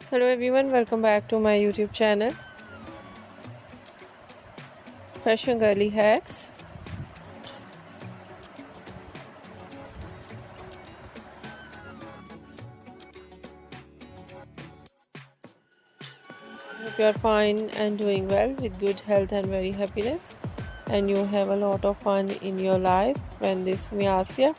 Hello everyone, welcome back to my YouTube channel Fashion Girly Hacks. Hope you are fine and doing well with good health and very happiness, and you have a lot of fun in your life. When this me Asya.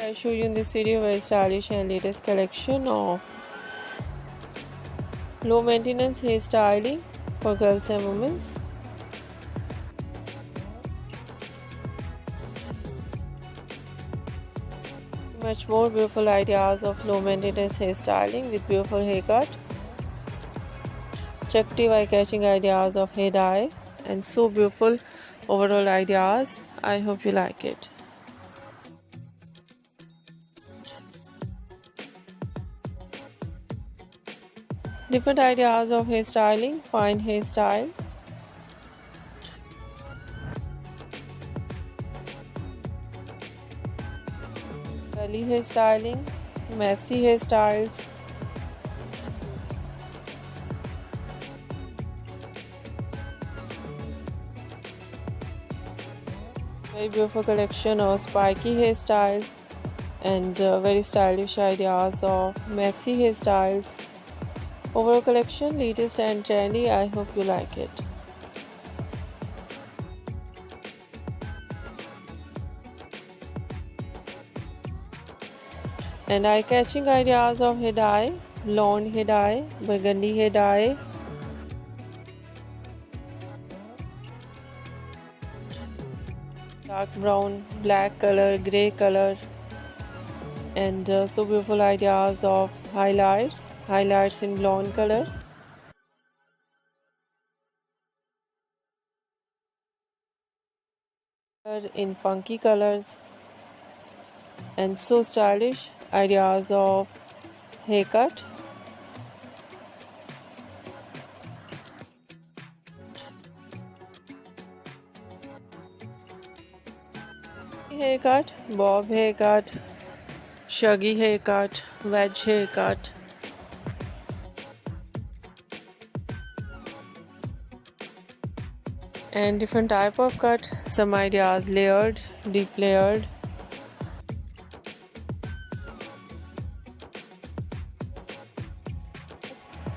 I show you in this video very stylish and latest collection of low maintenance hairstyling for girls and women. Much more beautiful ideas of low maintenance hairstyling with beautiful haircut, attractive eye-catching ideas of hair dye, and so beautiful overall ideas. I hope you like it. Different ideas of hairstyling, fine hairstyle, curly hairstyling, messy hairstyles, very beautiful collection of spiky hairstyle and very stylish ideas of messy hairstyles. Overall collection, latest and trendy. I hope you like it. And eye-catching ideas of hair dye, blonde hair dye, burgundy hair dye, dark brown, black color, grey color, and so beautiful ideas of highlights in blonde color. In funky colors, and so stylish ideas of haircut. Haircut, bob haircut, shaggy haircut, wedge haircut, and different type of cut. Some ideas layered, deep layered,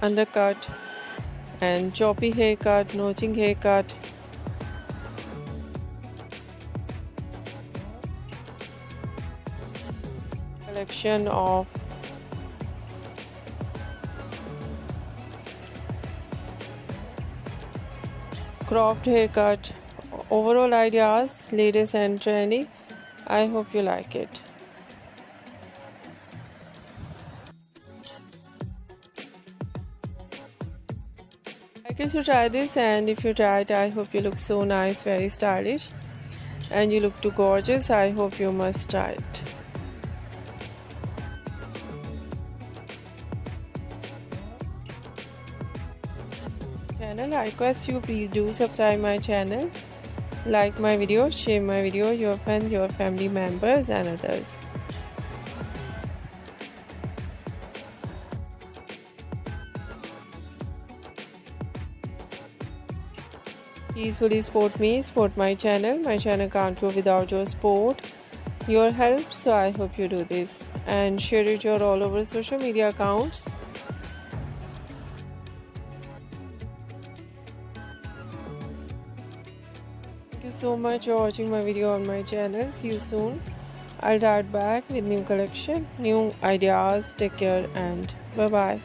undercut, and choppy haircut, notching haircut, collection of cropped haircut. Overall ideas, latest and trendy. I hope you like it. I guess you try this, and if you try it, I hope you look so nice, very stylish, and you look too gorgeous. I hope you must try it. I request you please do subscribe my channel, like my video, share my video, your friends, your family members and others. Please fully support me, support my channel. My channel can't grow without your support, your help, so I hope you do this and share it your all over social media accounts. Thank you so much for watching my video on my channel. See you soon. I'll dive back with new collection, new ideas. Take care and bye bye.